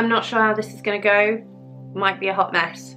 I'm not sure how this is going to go. Might be a hot mess.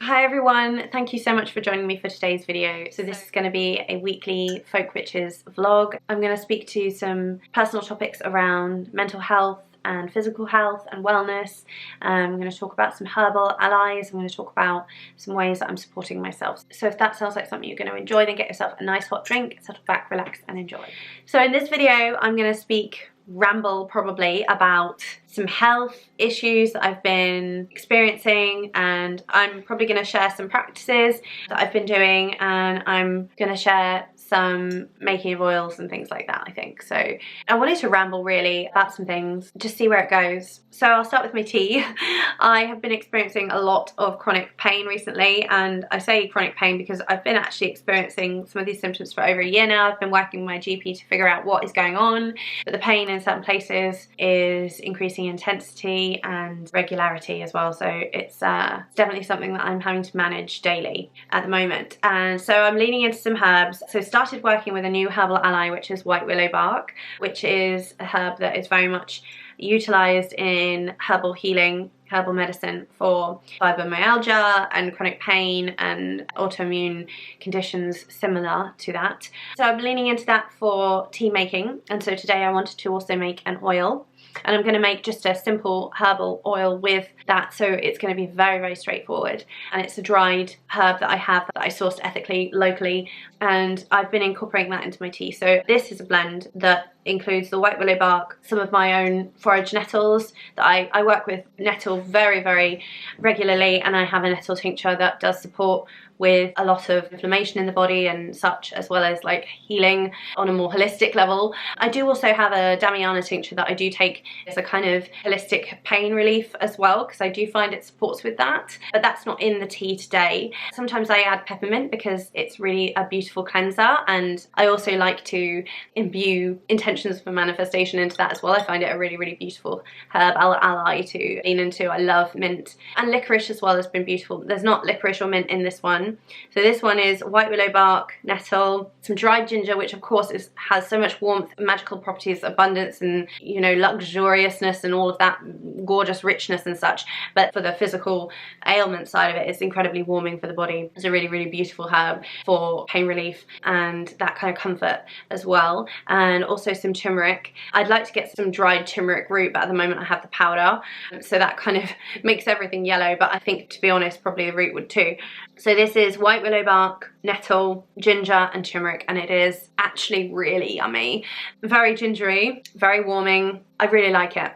Hi everyone, thank you so much for joining me for today's video. So this is going to be a weekly Folk Witches vlog. I'm going to speak to some personal topics around mental health and physical health and wellness. I'm going to talk about some herbal allies. I'm going to talk about some ways that I'm supporting myself. So if that sounds like something you're going to enjoy, then get yourself a nice hot drink, settle back, relax and enjoy. So in this video I'm going to ramble probably about some health issues that I've been experiencing, and I'm probably going to share some practices that I've been doing, and I'm going to share some making of oils and things like that, I think. So I wanted to ramble really about some things, just see where it goes. So I'll start with my tea. I have been experiencing a lot of chronic pain recently, and I say chronic pain because I've been actually experiencing some of these symptoms for over a year now. I've been working with my GP to figure out what is going on, but the pain in certain places is increasing intensity and regularity as well. So it's definitely something that I'm having to manage daily at the moment. And so I'm leaning into some herbs. So started working with a new herbal ally, which is White Willow Bark, which is a herb that is very much utilized in herbal healing, herbal medicine for fibromyalgia and chronic pain and autoimmune conditions similar to that. So I'm leaning into that for tea making, and so today I wanted to also make an oil. And I'm going to make just a simple herbal oil with that, so it's going to be very, very straightforward. And it's a dried herb that I have that I sourced ethically, locally, and I've been incorporating that into my tea. So this is a blend that includes the white willow bark, some of my own forage nettles that I work with nettle very, very regularly, and I have a nettle tincture that does support with a lot of inflammation in the body and such, as well as like healing on a more holistic level. I do also have a Damiana tincture that I do take as a kind of holistic pain relief as well, because I do find it supports with that, but that's not in the tea today. Sometimes I add peppermint because it's really a beautiful cleanser, and I also like to imbue intentions for manifestation into that as well. I find it a really, really beautiful herb ally to lean into. I love mint, and licorice as well has been beautiful. There's not licorice or mint in this one. So this one is white willow bark, nettle, some dried ginger, which of course has so much warmth, magical properties, abundance, and you know, luxuriousness and all of that gorgeous richness and such. But for the physical ailment side of it, it's incredibly warming for the body. It's a really, really beautiful herb for pain relief and that kind of comfort as well. And also some turmeric. I'd like to get some dried turmeric root, but at the moment I have the powder, so that kind of makes everything yellow, but I think, to be honest, probably the root would too. So this is white willow bark, nettle, ginger and turmeric, and it is actually really yummy. Very gingery, very warming. I really like it,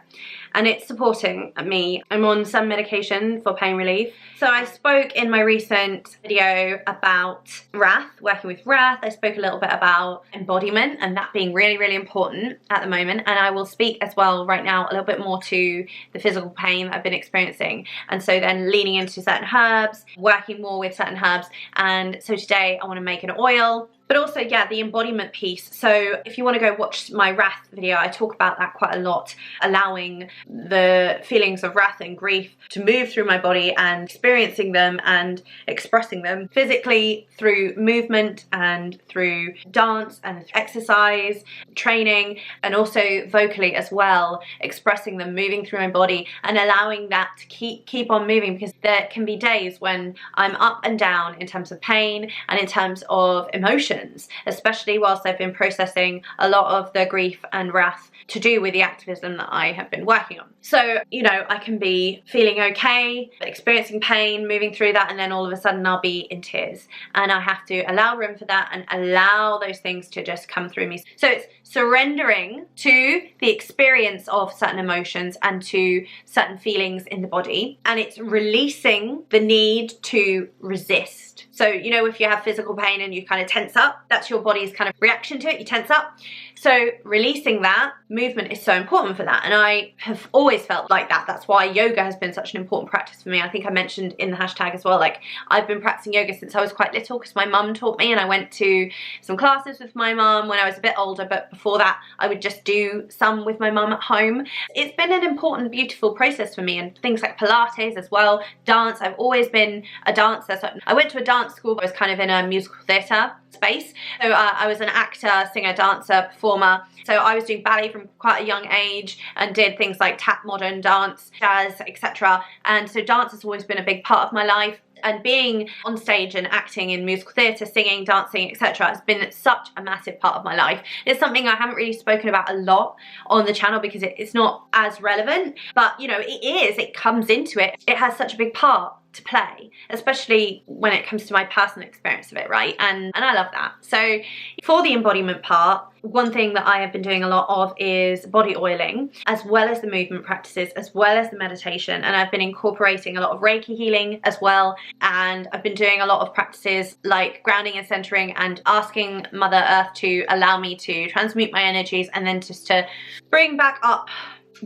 and it's supporting me. I'm on some medication for pain relief. So I spoke in my recent video about wrath, working with wrath. I spoke a little bit about embodiment and that being really, really important at the moment, and I will speak as well right now a little bit more to the physical pain that I've been experiencing, and so then leaning into certain herbs, working more with certain herbs. And so today I want to make an oil, but also, yeah, the embodiment piece. So if you want to go watch my wrath video, I talk about that quite a lot, allowing the feelings of wrath and grief to move through my body and experiencing them and expressing them physically through movement and through dance and exercise, training, and also vocally as well, expressing them, moving through my body and allowing that to keep on moving, because there can be days when I'm up and down in terms of pain and in terms of emotion, especially whilst I've been processing a lot of the grief and wrath to do with the activism that I have been working on. So, you know, I can be feeling okay, experiencing pain, moving through that, and then all of a sudden I'll be in tears, and I have to allow room for that and allow those things to just come through me. So it's surrendering to the experience of certain emotions and to certain feelings in the body, and it's releasing the need to resist. So, you know, if you have physical pain and you kind of tense up, that's your body's kind of reaction to it, you tense up. So releasing that, movement is so important for that, and I have always felt like that. That's why yoga has been such an important practice for me. I think I mentioned in the hashtag as well, like I've been practicing yoga since I was quite little because my mum taught me, and I went to some classes with my mum when I was a bit older, but before that I would just do some with my mum at home. It's been an important, beautiful process for me, and things like Pilates as well, dance. I've always been a dancer. So I went to a dance school. I was kind of in a musical theatre space. So I was an actor, singer, dancer, performer. So I was doing ballet from quite a young age and did things like tap, modern dance, jazz, etc. And so dance has always been a big part of my life. And being on stage and acting in musical theatre, singing, dancing, etc. has been such a massive part of my life. It's something I haven't really spoken about a lot on the channel because it's not as relevant, but you know, it comes into it. It has such a big part to play, especially when it comes to my personal experience of it, right? And I love that. So for the embodiment part, one thing that I have been doing a lot of is body oiling, as well as the movement practices, as well as the meditation. And I've been incorporating a lot of reiki healing as well. And I've been doing a lot of practices like grounding and centering and asking Mother Earth to allow me to transmute my energies and then just to bring back up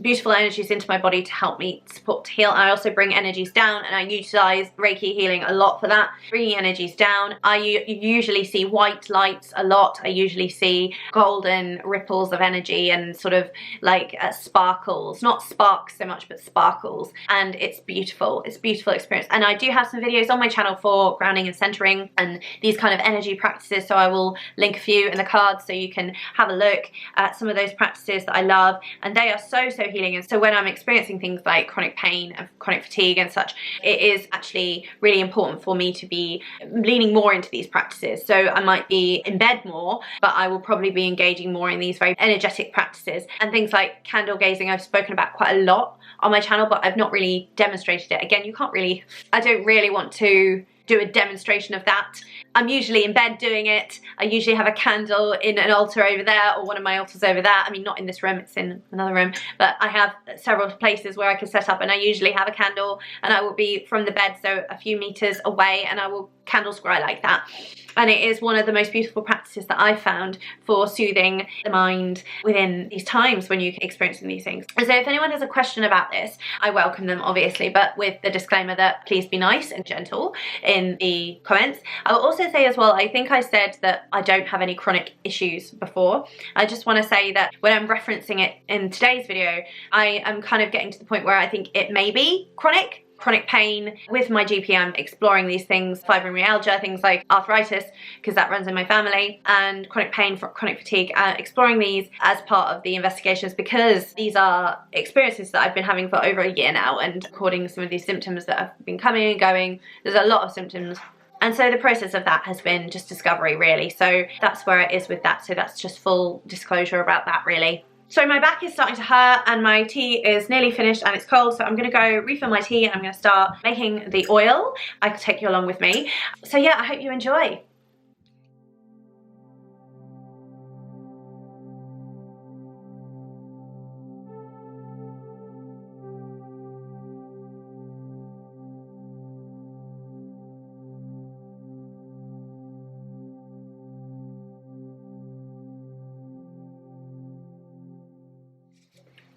beautiful energies into my body to help me support, to heal. And I also bring energies down, and I utilize Reiki healing a lot for that, bringing energies down. I usually see white lights a lot. I usually see golden ripples of energy and sort of like sparkles, not sparks so much, but sparkles. And it's beautiful. It's a beautiful experience. And I do have some videos on my channel for grounding and centering and these kind of energy practices. So I will link a few in the cards so you can have a look at some of those practices that I love. And they are so healing. And so when I'm experiencing things like chronic pain and chronic fatigue and such, it is actually really important for me to be leaning more into these practices. So I might be in bed more, but I will probably be engaging more in these very energetic practices. And things like candle gazing, I've spoken about quite a lot on my channel, but I've not really demonstrated it. Again, you can't really, I don't really want to do a demonstration of that. I'm usually in bed doing it. I usually have a candle in an altar over there, or one of my altars over there. I mean, not in this room, it's in another room, but I have several places where I can set up, and I usually have a candle, and I will be from the bed, so a few meters away, and I will candle scry like that. And it is one of the most beautiful practices that I've found for soothing the mind within these times when you're experiencing these things. And so if anyone has a question about this, I welcome them, obviously, but with the disclaimer that please be nice and gentle in the comments. I will also say as well, I think I said that I don't have any chronic issues before. I just want to say that when I'm referencing it in today's video, I am kind of getting to the point where I think it may be chronic pain. With my GP, I'm exploring these things, fibromyalgia, things like arthritis, because that runs in my family, and chronic pain, for chronic fatigue, exploring these as part of the investigations, because these are experiences that I've been having for over a year now, and according to some of these symptoms that have been coming and going, there's a lot of symptoms. And so the process of that has been just discovery, really. So that's where it is with that. So that's just full disclosure about that, really. So my back is starting to hurt and my tea is nearly finished and it's cold, so I'm going to go refill my tea and I'm going to start making the oil. I could take you along with me. So yeah, I hope you enjoy.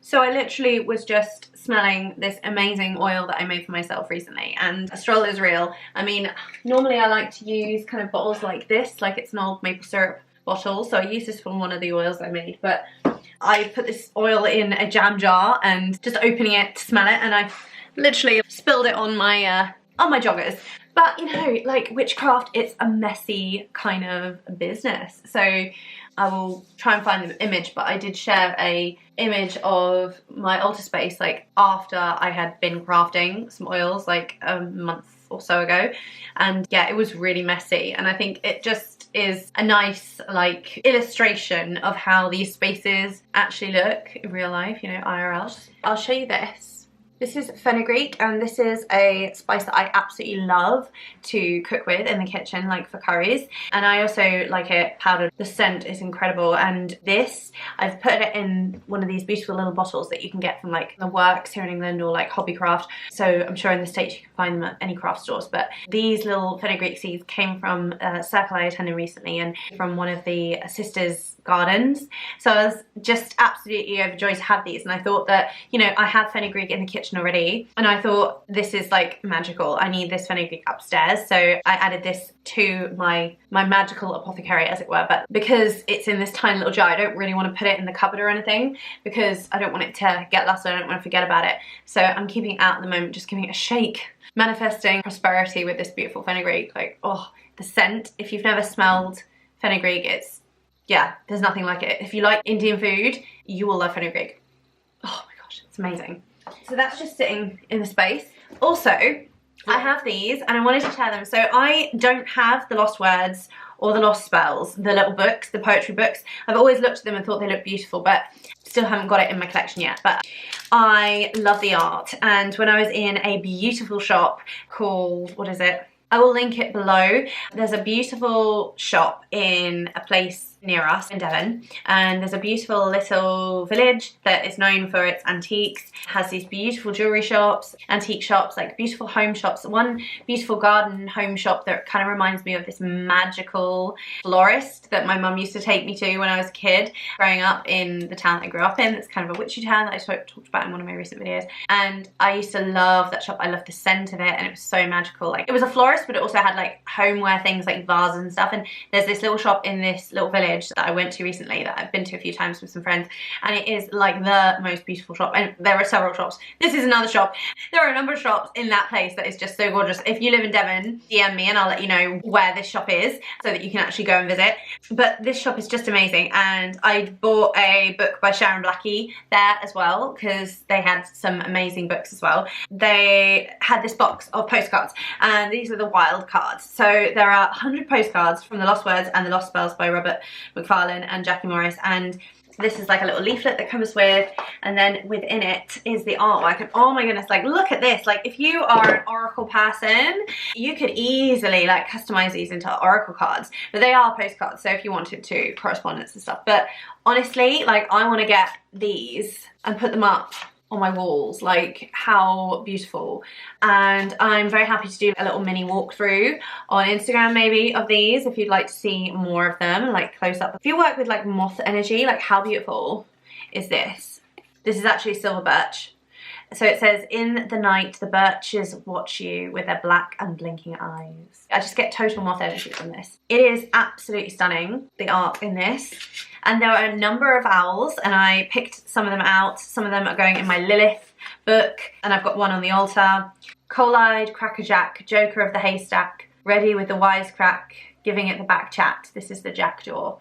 So I literally was just smelling this amazing oil that I made for myself recently, and Astral is real. I mean, normally I like to use kind of bottles like this, like it's an old maple syrup bottle, so I use this from one of the oils I made, but I put this oil in a jam jar and just opening it to smell it, and I literally spilled it on my joggers. But you know, like witchcraft, it's a messy kind of business. So I will try and find the image, but I did share a image of my altar space like after I had been crafting some oils like a month or so ago, and yeah, it was really messy, and I think it just is a nice like illustration of how these spaces actually look in real life, you know, IRL. I'll show you this. This is fenugreek, and this is a spice that I absolutely love to cook with in the kitchen, like for curries. And I also like it powdered. The scent is incredible. And this, I've put it in one of these beautiful little bottles that you can get from like the Works here in England or like Hobbycraft. So I'm sure in the States you can find them at any craft stores. But these little fenugreek seeds came from a circle I attended recently and from one of the sisters' gardens. So I was just absolutely overjoyed to have these, and I thought that, you know, I have fenugreek in the kitchen kitchen already, and I thought this is like magical. I need this fenugreek upstairs, so I added this to my magical apothecary, as it were. But because it's in this tiny little jar, I don't really want to put it in the cupboard or anything, because I don't want it to get lost. I don't want to forget about it. So I'm keeping it out at the moment, just giving it a shake, manifesting prosperity with this beautiful fenugreek. Like, oh, the scent. If you've never smelled fenugreek, it's, yeah, there's nothing like it. If you like Indian food, you will love fenugreek. Oh my gosh, it's amazing. So that's just sitting in the space. Also, I have these and I wanted to share them. So I don't have the Lost Words or the Lost Spells, the little books, the poetry books. I've always looked at them and thought they look beautiful, but still haven't got it in my collection yet. But I love the art, and when I was in a beautiful shop called, what is it? I will link it below. There's a beautiful shop in a place near us in Devon, and there's a beautiful little village that is known for its antiques. It has these beautiful jewelry shops, antique shops, like beautiful home shops. One beautiful garden home shop that kind of reminds me of this magical florist that my mum used to take me to when I was a kid growing up in the town that I grew up in. It's kind of a witchy town that I talked about in one of my recent videos, and I used to love that shop. I loved the scent of it, and it was so magical. Like, it was a florist, but it also had like homeware things like vases and stuff. And there's this little shop in this little village that I went to recently, that I've been to a few times with some friends, and it is like the most beautiful shop. And there are several shops. This is another shop. There are a number of shops in that place that is just so gorgeous. If you live in Devon, DM me and I'll let you know where this shop is so that you can actually go and visit. But this shop is just amazing, and I bought a book by Sharon Blackie there as well, because they had some amazing books as well. They had this box of postcards, and these are the wild cards. So there are 100 postcards from the Lost Words and the Lost Spells by Robert McFarlane and Jackie Morris, and this is like a little leaflet that comes with, and then within it is the artwork. And oh my goodness, like, look at this. Like, if you are an oracle person, you could easily like customize these into oracle cards, but they are postcards, so if you wanted to, correspondence and stuff. But honestly, like, I want to get these and put them up on my walls. Like, how beautiful. And I'm very happy to do a little mini walkthrough on Instagram maybe of these, if you'd like to see more of them, like close up. If you work with like moth energy, like, how beautiful is this? This is actually silver birch. So it says, in the night the birches watch you with their black and blinking eyes. I just get total moth energy from this. It is absolutely stunning, the art in this. And there are a number of owls, and I picked some of them out. Some of them are going in my Lilith book, and I've got one on the altar. Coal-eyed, crackerjack, joker of the haystack, ready with the wisecrack, giving it the back chat. This is the jackdaw,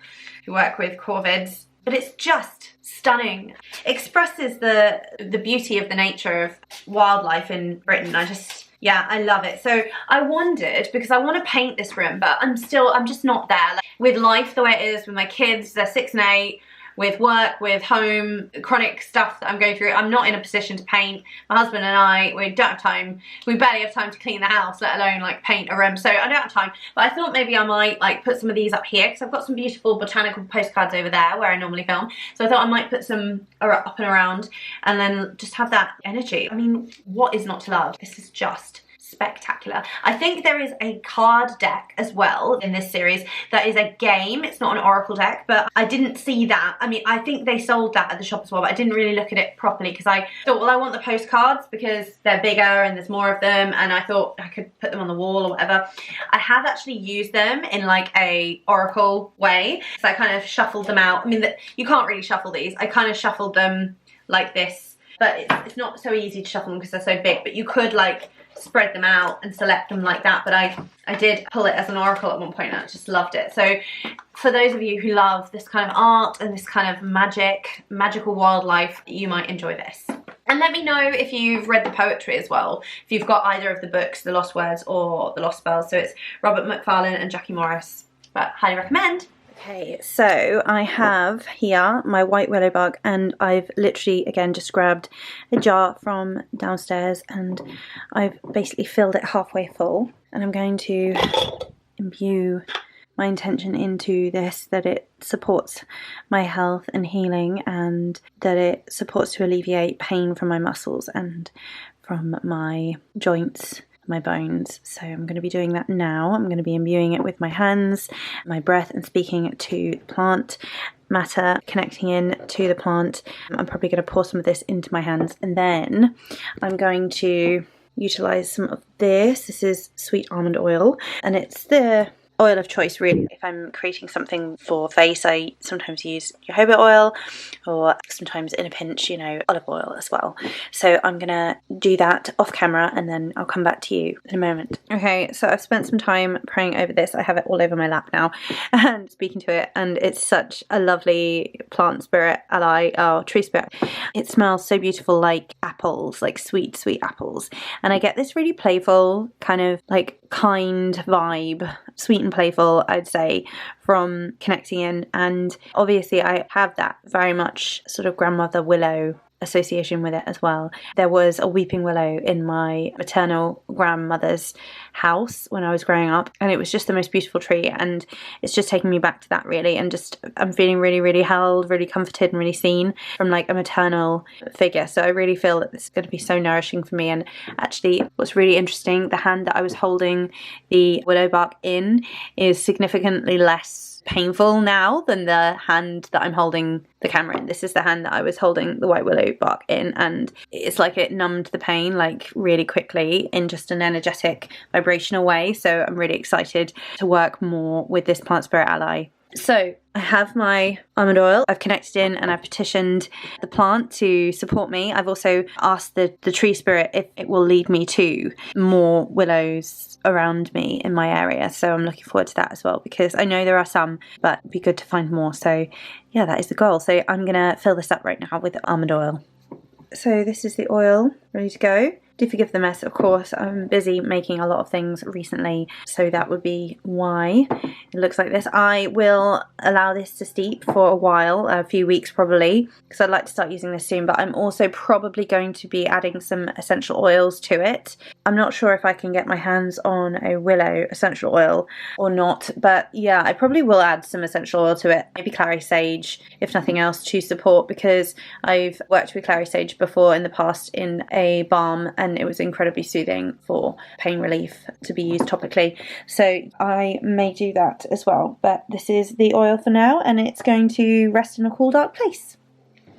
who work with corvids. But it's just stunning. Expresses the beauty of the nature of wildlife in Britain. Yeah, I love it. So I wondered, because I want to paint this room, but I'm just not there. Like, with life the way it is, with my kids, they're 6 and 8, with work, with home, chronic stuff that I'm going through, I'm not in a position to paint. My husband and I, we don't have time. We barely have time to clean the house, let alone like paint a room. So I don't have time. But I thought maybe I might like put some of these up here, because I've got some beautiful botanical postcards over there where I normally film. So I thought I might put some up and around, and then just have that energy. I mean, what is not to love? This is just spectacular. I think there is a card deck as well in this series that is a game. It's not an oracle deck, but I didn't see that. I mean, I think they sold that at the shop as well, but I didn't really look at it properly, because I thought, well, I want the postcards because they're bigger and there's more of them, and I thought I could put them on the wall or whatever. I have actually used them in like a oracle way, so I kind of shuffled them out. I mean, you can't really shuffle these. I kind of shuffled them like this, but it's not so easy to shuffle them because they're so big, but you could like spread them out and select them like that. But I did pull it as an oracle at one point, and I just loved it. So for those of you who love this kind of art and this kind of magical wildlife, you might enjoy this. And let me know if you've read the poetry as well, if you've got either of the books, The Lost Words or The Lost Spells. So it's Robert McFarlane and Jackie Morris, but highly recommend. Okay, so I have here my White Willow Bark, and I've literally, again, just grabbed a jar from downstairs, and I've basically filled it halfway full, and I'm going to imbue my intention into this, that it supports my health and healing, and that it supports to alleviate pain from my muscles and from my joints, my bones. So I'm going to be doing that now. I'm going to be imbuing it with my hands, my breath, and speaking to the plant. matter, connecting in to the plant. I'm probably going to pour some of this into my hands, and then I'm going to utilize some of this. This is sweet almond oil, and it's the oil of choice really. If I'm creating something for face, I sometimes use jojoba oil, or sometimes in a pinch, you know, olive oil as well. So I'm gonna do that off camera, and then I'll come back to you in a moment. Okay, so I've spent some time praying over this. I have it all over my lap now and speaking to it, and it's such a lovely plant spirit ally, or tree spirit. It smells so beautiful, like apples, like sweet apples, and I get this really playful kind of like kind vibe, sweet and playful, I'd say, from connecting in. And obviously I have that very much sort of grandmother willow association with it as well. There was a weeping willow in my maternal grandmother's house when I was growing up, and it was just the most beautiful tree, and it's just taking me back to that really, and just I'm feeling really held, really comforted and really seen from like a maternal figure. So I really feel that this is going to be so nourishing for me. And actually what's really interesting, the hand that I was holding the willow bark in is significantly less painful now than the hand that I'm holding the camera in. This is the hand that I was holding the white willow bark in, and it's like it numbed the pain like really quickly in just an energetic vibrational way. So I'm really excited to work more with this plant spirit ally. So I have my almond oil, I've connected in, and I've petitioned the plant to support me. I've also asked the tree spirit if it will lead me to more willows around me in my area. So I'm looking forward to that as well, because I know there are some, but it'd be good to find more. So yeah, that is the goal. So I'm gonna fill this up right now with almond oil. So this is the oil ready to go. Do forgive the mess, of course. I'm busy making a lot of things recently, so that would be why it looks like this. I will allow this to steep for a while, a few weeks probably, because I'd like to start using this soon, but I'm also probably going to be adding some essential oils to it. I'm not sure if I can get my hands on a willow essential oil or not, but yeah, I probably will add some essential oil to it. Maybe clary sage, if nothing else, to support, because I've worked with clary sage before in the past in a balm, and it was incredibly soothing for pain relief to be used topically. So I may do that as well, but this is the oil for now, and it's going to rest in a cool, dark place.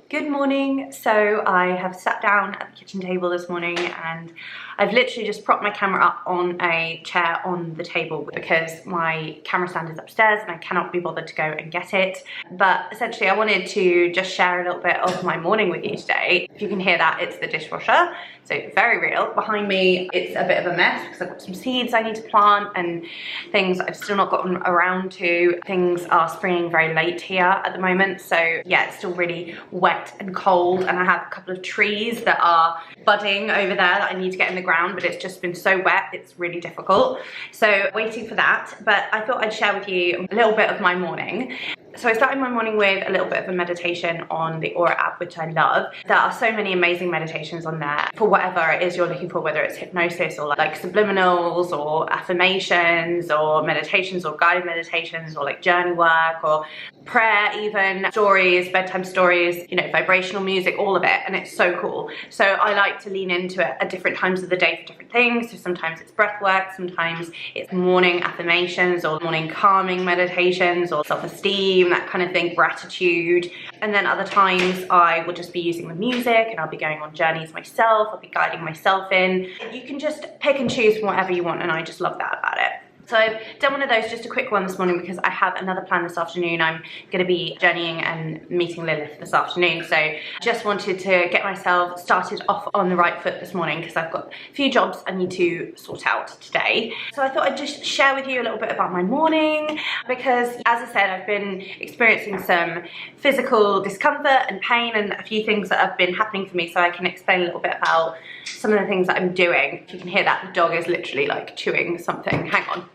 Good morning. So I have sat down at the kitchen table this morning, and I've literally just propped my camera up on a chair on the table because my camera stand is upstairs and I cannot be bothered to go and get it. But essentially I wanted to just share a little bit of my morning with you today. If you can hear that, it's the dishwasher. So very real. Behind me, it's a bit of a mess because I've got some seeds I need to plant and things I've still not gotten around to. Things are springing very late here at the moment. So yeah, it's still really wet and cold, and I have a couple of trees that are budding over there that I need to get in the ground, but it's just been so wet, it's really difficult. So waiting for that, but I thought I'd share with you a little bit of my morning. So I started my morning with a little bit of a meditation on the Aura app, which I love. There are so many amazing meditations on there for whatever it is you're looking for, whether it's hypnosis or like subliminals or affirmations or meditations or guided meditations or like journey work or prayer, even stories, bedtime stories, you know, vibrational music, all of it. And it's so cool. So I like to lean into it at different times of the day for different things. So sometimes it's breath work, sometimes it's morning affirmations or morning calming meditations or self-esteem, that kind of thing, gratitude. And then other times I will just be using the music and I'll be going on journeys myself, I'll be guiding myself in. You can just pick and choose from whatever you want, and I just love that about it. So I've done one of those, just a quick one this morning, because I have another plan this afternoon. I'm going to be journeying and meeting Lilith this afternoon. So just wanted to get myself started off on the right foot this morning, because I've got a few jobs I need to sort out today. So I thought I'd just share with you a little bit about my morning, because as I said, I've been experiencing some physical discomfort and pain and a few things that have been happening for me, so I can explain a little bit about some of the things that I'm doing. If you can hear that, the dog is literally like chewing something. Hang on.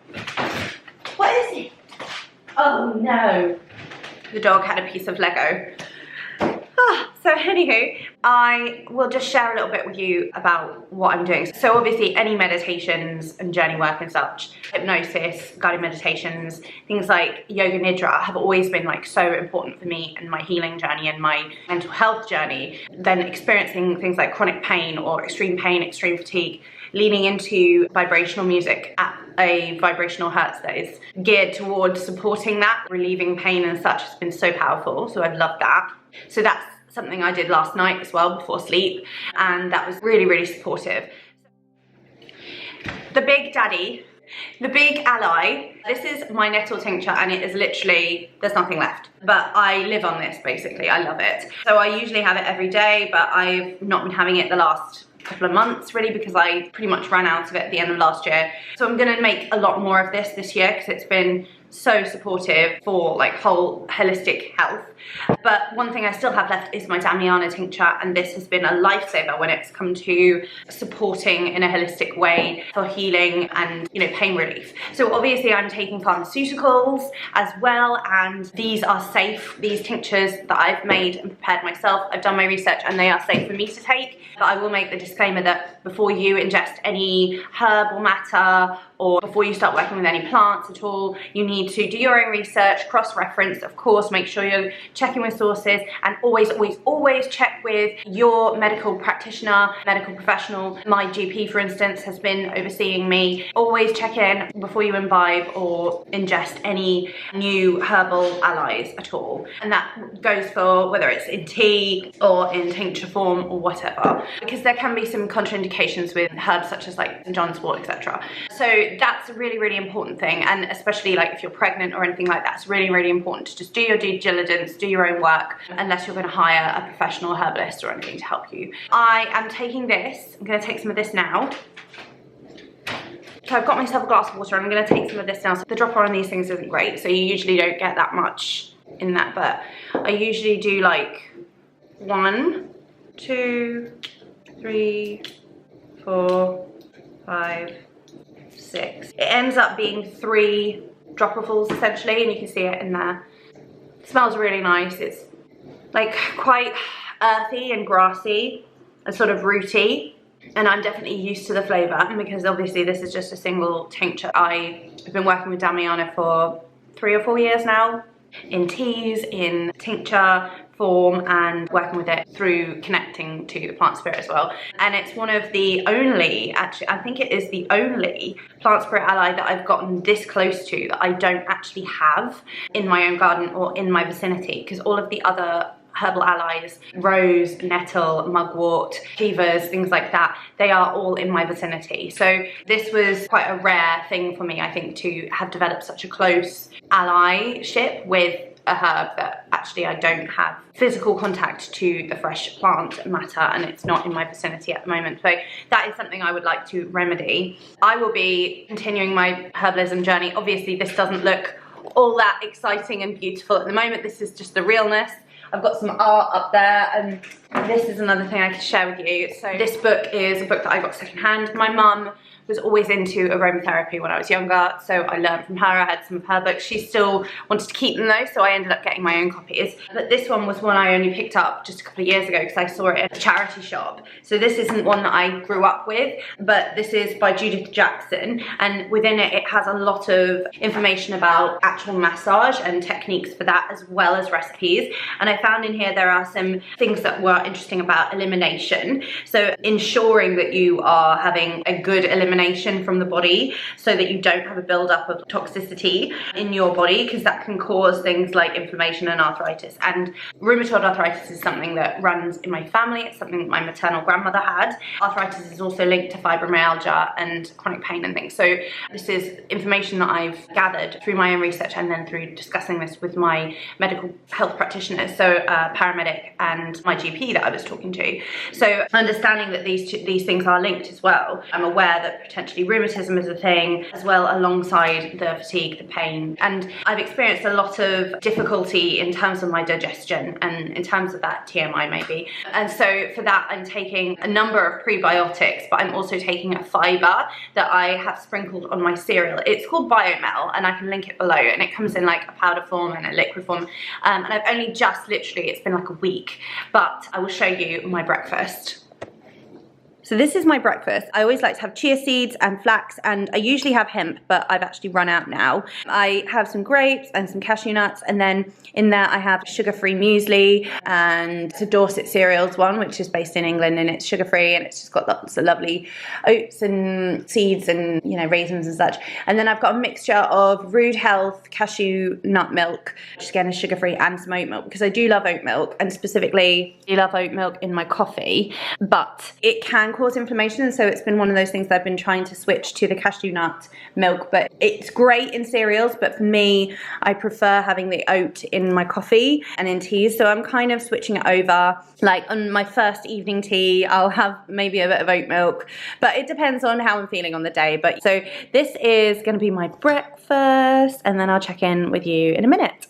What is it? Oh no. The dog had a piece of Lego. So anywho, I will just share a little bit with you about what I'm doing. So obviously any meditations and journey work and such, hypnosis, guided meditations, things like yoga nidra have always been like so important for me and my healing journey and my mental health journey. Then experiencing things like chronic pain or extreme fatigue leaning into vibrational music at a vibrational hertz that is geared towards supporting that, relieving pain and such. Has been so powerful, so I've loved that. So that's something I did last night as well before sleep, and that was really, really supportive. The big daddy, the big ally, this is my Nettle Tincture, and it is literally, there's nothing left. But I live on this, basically. I love it. So I usually have it every day, but I've not been having it the last couple of months really, because I pretty much ran out of it at the end of last year. So I'm gonna make a lot more of this year, because it's been so supportive for like whole holistic health. But one thing I still have left is my Damiana Tincture, and this has been a lifesaver when it's come to supporting in a holistic way for healing and, you know, pain relief. So obviously I'm taking pharmaceuticals as well, and these are safe. These tinctures that I've made and prepared myself, I've done my research, and they are safe for me to take. But I will make the disclaimer that before you ingest any herbal matter, or before you start working with any plants at all, you need to do your own research, cross-reference, of course, make sure you're checking with sources, and always check with your medical practitioner, medical professional. My GP, for instance, has been overseeing me. Always check in before you imbibe or ingest any new herbal allies at all. And that goes for whether it's in tea or in tincture form or whatever, because there can be some contraindications with herbs such as like St. John's wort, etc. So that's a really, really important thing, and especially like if you're pregnant or anything like that, it's really, really important to just do your due diligence, do your own work, unless you're going to hire a professional herbalist or anything to help you. I am taking this, I'm going to take some of this now. So I've got myself a glass of water, and I'm going to take some of this now. So the dropper on these things isn't great, so you usually don't get that much in that, but I usually do like 1, 2, 3, 4, 5, 6. It ends up being 3 dropperfuls essentially, and you can see it in there. It smells really nice. It's like quite earthy and grassy and sort of rooty, and I'm definitely used to the flavour, because obviously this is just a single tincture. I've been working with Damiana for 3 or 4 years now, in teas, in tincture form, and working with it through connecting to the plant spirit as well. And it's one of the only, actually I think it is the only plant spirit ally that I've gotten this close to that I don't actually have in my own garden or in my vicinity, because all of the other herbal allies, rose, nettle, mugwort, fevers, things like that, they are all in my vicinity. So this was quite a rare thing for me, I think, to have developed such a close allyship with a herb that actually I don't have physical contact to the fresh plant matter, and it's not in my vicinity at the moment. So that is something I would like to remedy. I will be continuing my herbalism journey. Obviously this doesn't look all that exciting and beautiful at the moment. This is just the realness. I've got some art up there, and this is another thing I can share with you. So this book is a book that I got secondhand. My mum was always into aromatherapy when I was younger, so I learned from her. I had some of her books. She still wanted to keep them though, so I ended up getting my own copies. But this one was one I only picked up just a couple of years ago because I saw it at a charity shop. So this isn't one that I grew up with, but this is by Judith Jackson, and within it, it has a lot of information about actual massage and techniques for that, as well as recipes. And I found in here there are some things that were interesting about elimination. So ensuring that you are having a good elimination from the body, so that you don't have a buildup of toxicity in your body, because that can cause things like inflammation and arthritis. And rheumatoid arthritis is something that runs in my family. It's something that my maternal grandmother had. Arthritis is also linked to fibromyalgia and chronic pain and things. So this is information that I've gathered through my own research, and then through discussing this with my medical health practitioners, so paramedic and my GP that I was talking to. So understanding that these things are linked as well, I'm aware that potentially rheumatism is a thing as well, alongside the fatigue, the pain. And I've experienced a lot of difficulty in terms of my digestion and in terms of that TMI maybe. And so for that, I'm taking a number of prebiotics, but I'm also taking a fibre that I have sprinkled on my cereal. It's called Biomel, and I can link it below, and it comes in like a powder form and a liquid form. And I've only just literally, it's been like a week, but I will show you my breakfast. So this is my breakfast. I always like to have chia seeds and flax, and I usually have hemp, but I've actually run out now. I have some grapes and some cashew nuts, and then in there I have sugar-free muesli and a Dorset cereals one, which is based in England, and it's sugar-free, and it's just got lots of lovely oats and seeds and, you know, raisins and such. And then I've got a mixture of Rude Health cashew nut milk, which again is sugar-free, and some oat milk, because I do love oat milk, and specifically I love oat milk in my coffee, but it can cause inflammation, so it's been one of those things that I've been trying to switch to the cashew nut milk. But it's great in cereals, but for me, I prefer having the oat in my coffee and in teas, so I'm kind of switching it over. Like on my first evening tea, I'll have maybe a bit of oat milk, but it depends on how I'm feeling on the day. But so this is going to be my breakfast, and then I'll check in with you in a minute.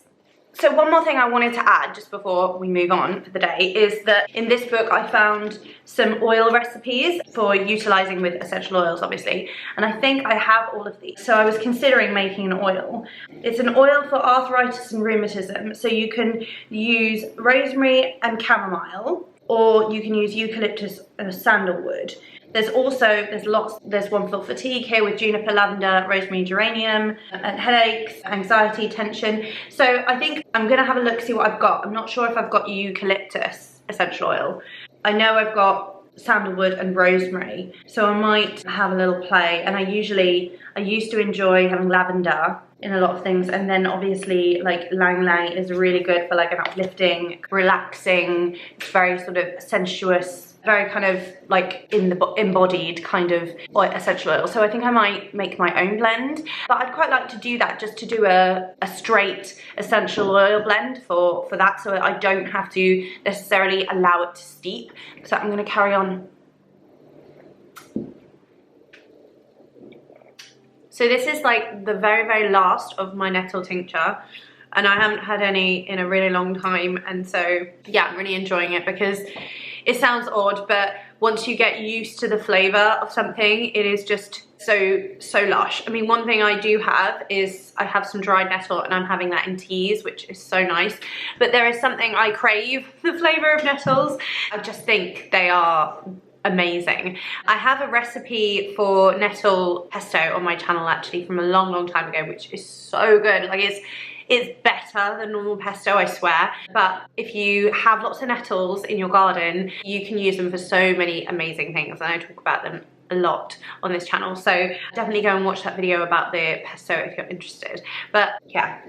So one more thing I wanted to add just before we move on for the day is that in this book I found some oil recipes for utilising with essential oils, obviously, and I think I have all of these. So I was considering making an oil. It's an oil for arthritis and rheumatism, so you can use rosemary and chamomile, or you can use eucalyptus and sandalwood. There's one for fatigue here with juniper, lavender, rosemary, geranium, and headaches, anxiety, tension. So I think I'm gonna have a look, see what I've got. I'm not sure if I've got eucalyptus essential oil. I know I've got sandalwood and rosemary, so I might have a little play. And I used to enjoy having lavender in a lot of things, and then obviously like ylang ylang is really good for like an uplifting, relaxing, very sort of sensuous, very kind of like embodied kind of essential oil. So I think I might make my own blend, but I'd quite like to do that, just to do a straight essential oil blend for that, so I don't have to necessarily allow it to steep. So I'm gonna carry on. So this is like the very, very last of my nettle tincture, and I haven't had any in a really long time, and so yeah, I'm really enjoying it, because it sounds odd, but once you get used to the flavour of something, it is just so lush. I mean, one thing I do have is I have some dried nettle, and I'm having that in teas, which is so nice. But there is something I crave, the flavour of nettles. I just think they are amazing. I have a recipe for nettle pesto on my channel actually from a long time ago, which is so good. Like it's better than normal pesto, I swear. But if you have lots of nettles in your garden, you can use them for so many amazing things, and I talk about them a lot on this channel, so definitely go and watch that video about the pesto if you're interested. But yeah,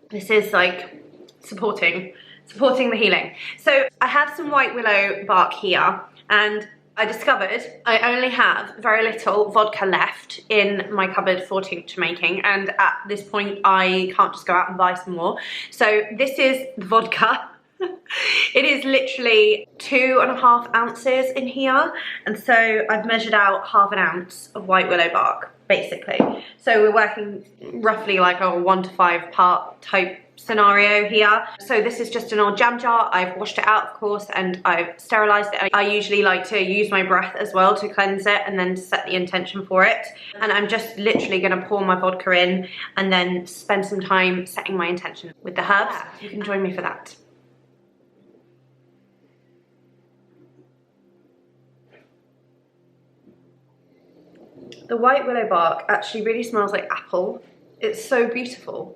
this is like supporting the healing. So I have some white willow bark here, and I discovered I only have very little vodka left in my cupboard for tincture making, and at this point I can't just go out and buy some more. So this is the vodka. It is literally 2.5 ounces in here, and so I've measured out 1/2 ounce of white willow bark basically. So we're working roughly like a 1 to 5 part type scenario here. So this is just an old jam jar. I've washed it out, of course, and I've sterilized it. I usually like to use my breath as well to cleanse it and then to set the intention for it. And I'm just literally gonna pour my vodka in and then spend some time setting my intention with the herbs. You can join me for that. The white willow bark actually really smells like apple. It's so beautiful.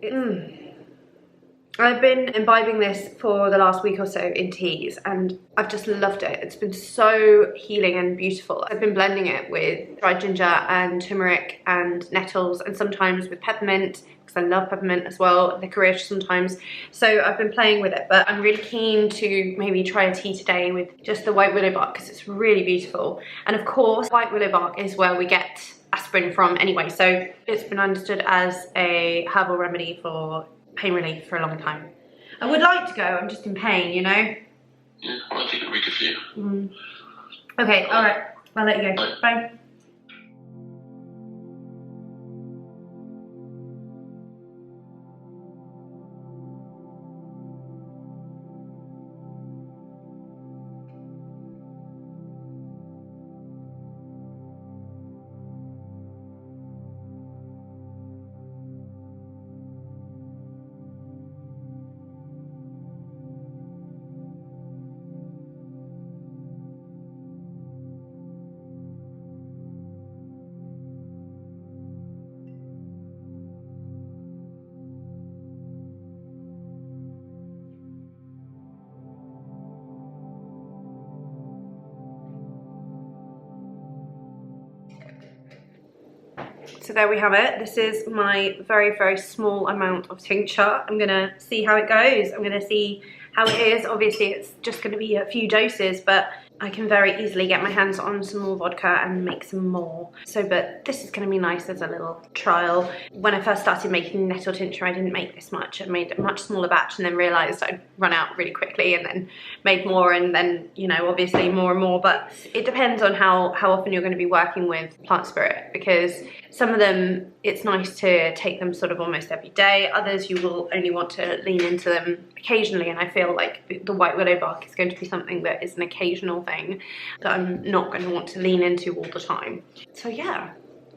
I've been imbibing this for the last week or so in teas, and I've just loved it. It's been so healing and beautiful. I've been blending it with dried ginger and turmeric and nettles, and sometimes with peppermint, because I love peppermint as well, licorice sometimes. So I've been playing with it, but I'm really keen to maybe try a tea today with just the white willow bark, because it's really beautiful. And of course, white willow bark is where we get aspirin from anyway, so it's been understood as a herbal remedy for pain relief for a long time. I would like to go, I'm just in pain, you know? Yeah, well, I think we could feel. Okay, alright, I'll let you go. Bye. So there we have it. This is my very, very small amount of tincture. I'm gonna see how it goes. I'm gonna see how it is. Obviously it's just gonna be a few doses, but I can very easily get my hands on some more vodka and make some more. So, but this is gonna be nice as a little trial. When I first started making nettle tincture, I didn't make this much. I made a much smaller batch and then realized I'd run out really quickly and then made more and then, you know, obviously more and more. But it depends on how often you're gonna be working with plant spirit, because some of them, it's nice to take them sort of almost every day. Others you will only want to lean into them occasionally, and I feel like the white willow bark is going to be something that is an occasional thing that I'm not going to want to lean into all the time. So yeah,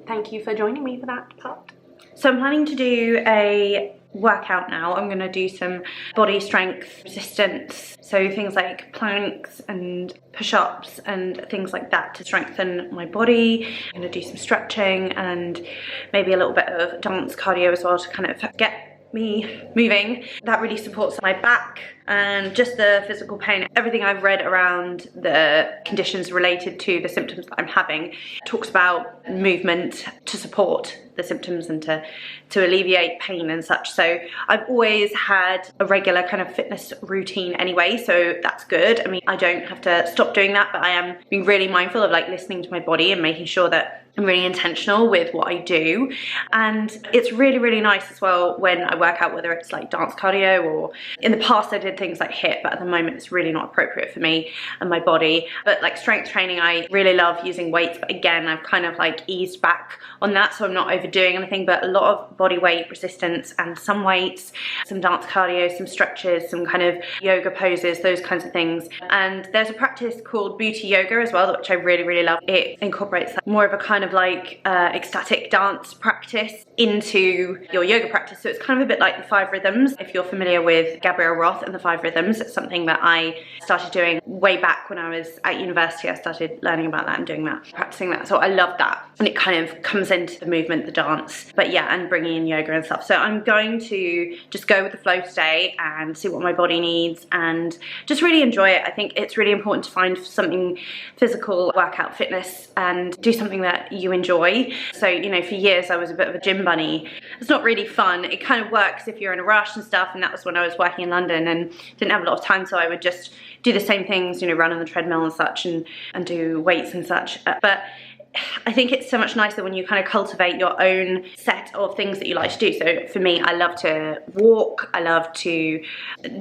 thank you for joining me for that part. So I'm planning to do a workout now. I'm going to do some body strength resistance, so things like planks and push-ups and things like that to strengthen my body. I'm going to do some stretching and maybe a little bit of dance cardio as well to kind of get me moving. That really supports my back and just the physical pain. Everything I've read around the conditions related to the symptoms that I'm having talks about movement to support the symptoms and to alleviate pain and such. So I've always had a regular kind of fitness routine anyway, so that's good. I mean, I don't have to stop doing that, but I am being really mindful of like listening to my body and making sure that I'm really intentional with what I do. And it's really, really nice as well when I work out, whether it's like dance cardio or in the past I did things like HIIT, but at the moment it's really not appropriate for me and my body. But like strength training, I really love using weights, but again, I've kind of like eased back on that, so I'm not overdoing anything, but a lot of body weight resistance and some weights, some dance cardio, some stretches, some kind of yoga poses, those kinds of things. And there's a practice called booty yoga as well, which I really, really love. It incorporates more of a kind of like ecstatic dance practice into your yoga practice. So it's kind of a bit like the 5 rhythms. If you're familiar with Gabrielle Roth and the 5 rhythms, it's something that I started doing way back when I was at university. I started learning about that and doing that, practicing that. So I love that. And it kind of comes into the movement, the dance, but yeah, and bringing in yoga and stuff. So I'm going to just go with the flow today and see what my body needs and just really enjoy it. I think it's really important to find something physical, workout, fitness, and do something that you enjoy. So, you know, for years I was a bit of a gym bunny. It's not really fun. It kind of works if you're in a rush and stuff, and that was when I was working in London and didn't have a lot of time, so I would just do the same things, you know, run on the treadmill and such and do weights and such. But I think it's so much nicer when you kind of cultivate your own set of things that you like to do. So for me, I love to walk, I love to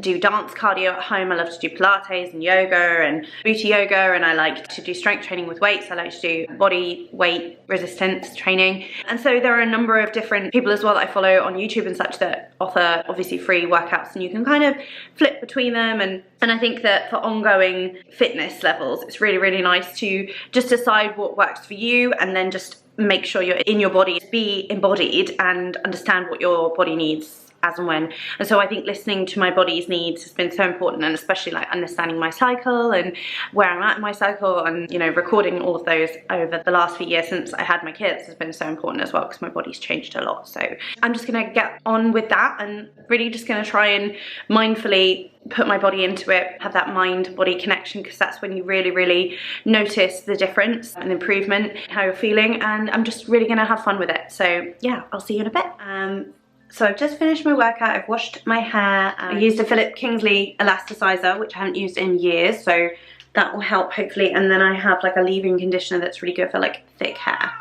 do dance cardio at home, I love to do Pilates and yoga and booty yoga, and I like to do strength training with weights, I like to do body weight resistance training. And so there are a number of different people as well that I follow on YouTube and such that offer obviously free workouts, and you can kind of flip between them. And I think that for ongoing fitness levels, it's really, really nice to just decide what works for you and then just make sure you're in your body, be embodied and understand what your body needs as and when. And so I think listening to my body's needs has been so important, and especially like understanding my cycle and where I'm at in my cycle, and you know, recording all of those over the last few years since I had my kids has been so important as well, because my body's changed a lot. So I'm just gonna get on with that and really just gonna try and mindfully put my body into it, have that mind-body connection, because that's when you really, really notice the difference and improvement, how you're feeling, and I'm just really gonna have fun with it. So yeah, I'll see you in a bit. So I've just finished my workout, I've washed my hair, I used a Philip Kingsley elasticizer, which I haven't used in years, so that will help hopefully. And then I have like a leave-in conditioner that's really good for like thick hair.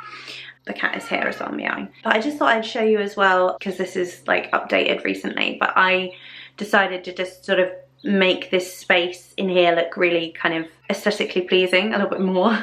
The cat is here as well, meowing. But I just thought I'd show you as well, because this is like updated recently, but I decided to just sort of make this space in here look really kind of aesthetically pleasing a little bit more.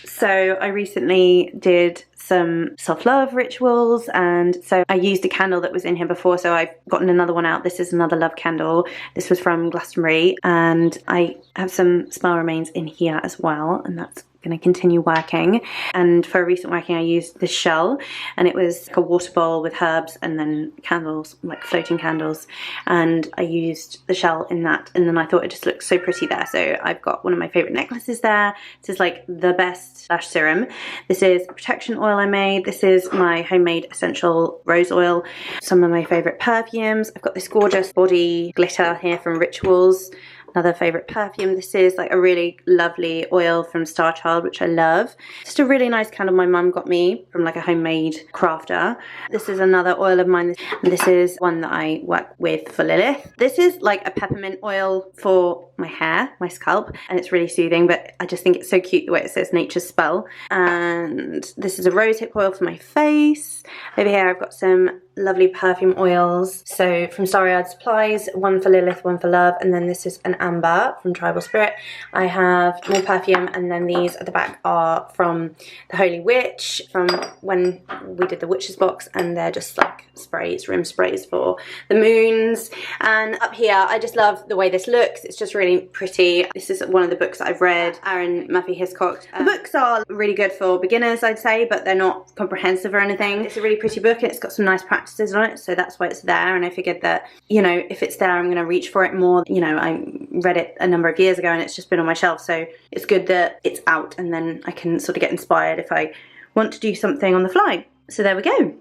So I recently did some self-love rituals, and so I used a candle that was in here before, so I've gotten another one out. This is another love candle. This was from Glastonbury, and I have some spell remains in here as well, and that's going to continue working. And for a recent working I used this shell, and it was like a water bowl with herbs and then candles, like floating candles, and I used the shell in that, and then I thought it just looked so pretty there. So I've got one of my favorite necklaces there. This is like the best lash serum. This is a protection oil I made. This is my homemade essential rose oil. Some of my favorite perfumes. I've got this gorgeous body glitter here from Rituals. another favourite perfume. This is like a really lovely oil from Star Child, which I love. Just a really nice candle my mum got me from like a homemade crafter. This is another oil of mine. This is one that I work with for Lilith. This is like a peppermint oil for my hair, my scalp, and it's really soothing, but I just think it's so cute the way it says Nature's Spell. And this is a rosehip oil for my face. Over here I've got some lovely perfume oils. So from Starry Eyed Supplies, one for Lilith, one for Love, and then this is an amber from Tribal Spirit. I have more perfume, and then these at the back are from the Holy Witch, from when we did the Witches box, and they're just like sprays, room sprays for the moons. And up here, I just love the way this looks. It's just really pretty. This is one of the books that I've read, Aaron Murphy Hiscock. The books are really good for beginners, I'd say, but they're not comprehensive or anything. It's a really pretty book, and it's got some nice practices on it, so that's why it's there. And I figured that, you know, if it's there, I'm going to reach for it more. You know, I read it a number of years ago and it's just been on my shelf, so it's good that it's out, and then I can sort of get inspired if I want to do something on the fly. So there we go.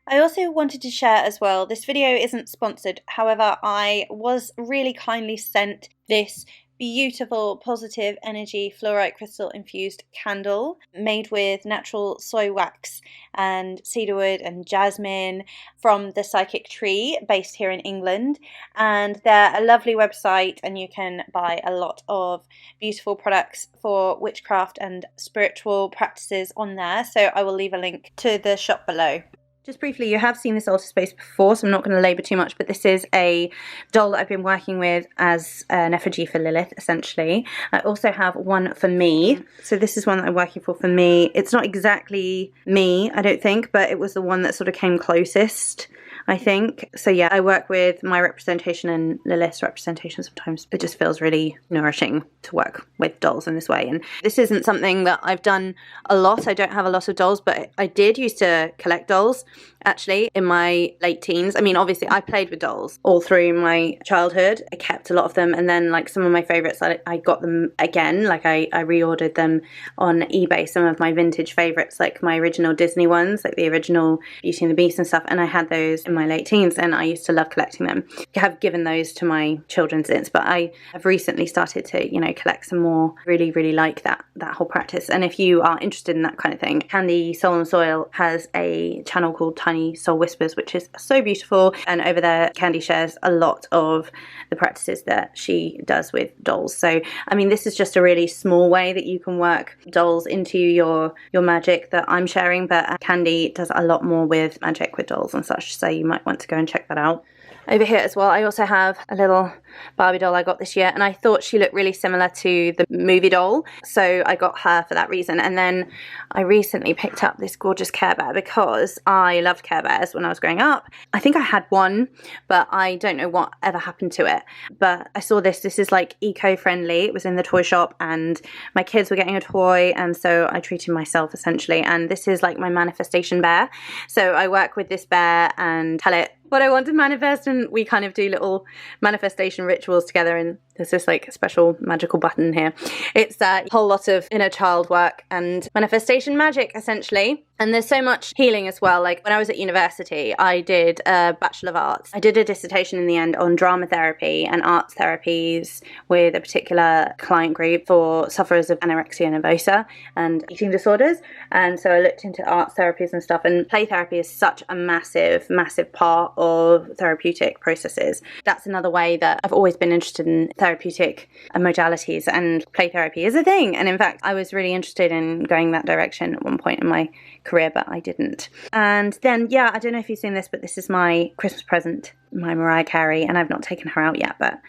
I also wanted to share as well, this video isn't sponsored, however I was really kindly sent this beautiful positive energy fluorite crystal infused candle made with natural soy wax and cedarwood and jasmine from the Psychic Tree, based here in England. And they're a lovely website, and you can buy a lot of beautiful products for witchcraft and spiritual practices on there, so I will leave a link to the shop below. Just briefly, you have seen this altar space before, so I'm not going to labour too much, but this is a doll that I've been working with as an effigy for Lilith, essentially. I also have one for me. So this is one that I'm working for me. It's not exactly me, I don't think, but it was the one that sort of came closest, I think. So yeah, I work with my representation and Lilith's representation sometimes. It just feels really nourishing to work with dolls in this way. And this isn't something that I've done a lot. I don't have a lot of dolls, but I did used to collect dolls actually in my late teens. I mean, obviously I played with dolls all through my childhood. I kept a lot of them, and then like some of my favorites, I got them again. Like I reordered them on eBay, some of my vintage favorites, like my original Disney ones, like the original Beauty and the Beast and stuff, and I had those in my late teens, and I used to love collecting them. I have given those to my children since, but I have recently started to, you know, collect some more. Really like that whole practice. And if you are interested in that kind of thing, Candy Soul and Soil has a channel called Tiny Soul Whispers, which is so beautiful, and over there Candy shares a lot of the practices that she does with dolls. So I mean, this is just a really small way that you can work dolls into your magic that I'm sharing, but Candy does a lot more with magic with dolls and such, so you might want to go and check that out. Over here as well, I also have a little Barbie doll I got this year, and I thought she looked really similar to the movie doll, so I got her for that reason. And then I recently picked up this gorgeous Care Bear because I loved Care Bears when I was growing up. I think I had one, but I don't know what ever happened to it. But I saw this is like eco-friendly. It was in the toy shop, and my kids were getting a toy, and so I treated myself essentially. And this is like my manifestation bear. So I work with this bear and tell it what I want to manifest, and we kind of do little manifestation rituals together. And there's this like special magical button here. It's a whole lot of inner child work and manifestation magic essentially. And there's so much healing as well. Like when I was at university, I did a Bachelor of Arts. I did a dissertation in the end on drama therapy and arts therapies with a particular client group for sufferers of anorexia nervosa and eating disorders. And so I looked into arts therapies and stuff, and play therapy is such a massive part of therapeutic processes. That's another way that I've always been interested in therapeutic modalities, and play therapy is a thing. And in fact, I was really interested in going that direction at one point in my career, but I didn't. And then, yeah, I don't know if you've seen this, but this is my Christmas present, my Mariah Carey, and I've not taken her out yet, but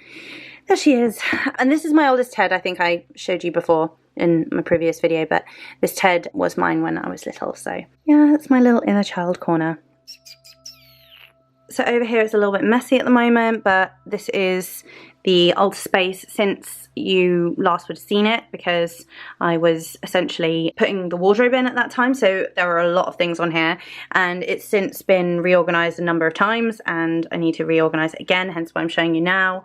there she is. And this is my oldest Ted. I think I showed you before in my previous video, but this Ted was mine when I was little. So yeah, that's my little inner child corner. So over here it's a little bit messy at the moment, but this is the altar space since you last would have seen it, because I was essentially putting the wardrobe in at that time, so there were a lot of things on here, and it's since been reorganized a number of times, and I need to reorganize it again, hence why I'm showing you now.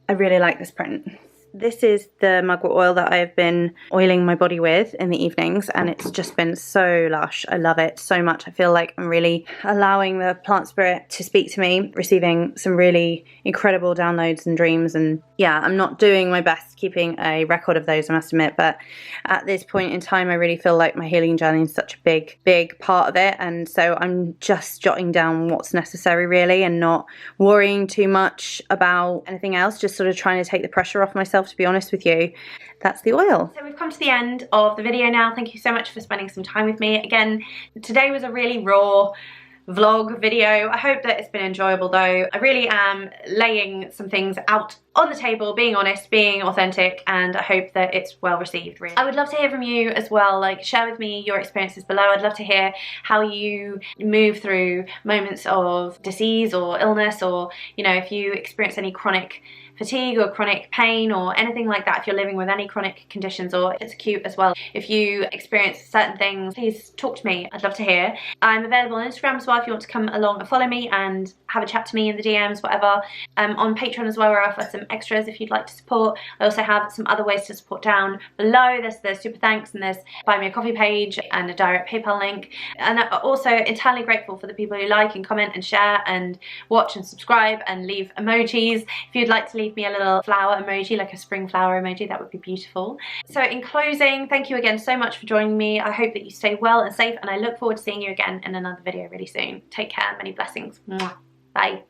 I really like this print. this is the mugwort oil that I've been oiling my body with in the evenings, and it's just been so lush. I love it so much. I feel like I'm really allowing the plant spirit to speak to me, receiving some really incredible downloads and dreams. And yeah, I'm not doing my best keeping a record of those, I must admit, but at this point in time I really feel like my healing journey is such a big part of it, and so I'm just jotting down what's necessary really, and not worrying too much about anything else, just sort of trying to take the pressure off myself, to be honest with you. That's the oil. So we've come to the end of the video now. Thank you so much for spending some time with me. Again, today was a really raw vlog video. I hope that it's been enjoyable though. I really am laying some things out on the table, being honest, being authentic, and I hope that it's well received really. I would love to hear from you as well, like share with me your experiences below. I'd love to hear how you move through moments of disease or illness, or you know, if you experience any chronic fatigue or chronic pain or anything like that, if you're living with any chronic conditions, or if it's acute as well. If you experience certain things, please talk to me. I'd love to hear. I'm available on Instagram as well if you want to come along and follow me and have a chat to me in the DMs, whatever. On Patreon as well, where I offer some extras if you'd like to support. I also have some other ways to support down below. There's super thanks, and there's buy me a coffee page and a direct PayPal link. And I'm also entirely grateful for the people who like and comment and share and watch and subscribe and leave emojis. If you'd like to leave me a little flower emoji, like a spring flower emoji, that would be beautiful. So in closing, thank you again so much for joining me. I hope that you stay well and safe, and I look forward to seeing you again in another video really soon. Take care, many blessings. Mwah. Bye.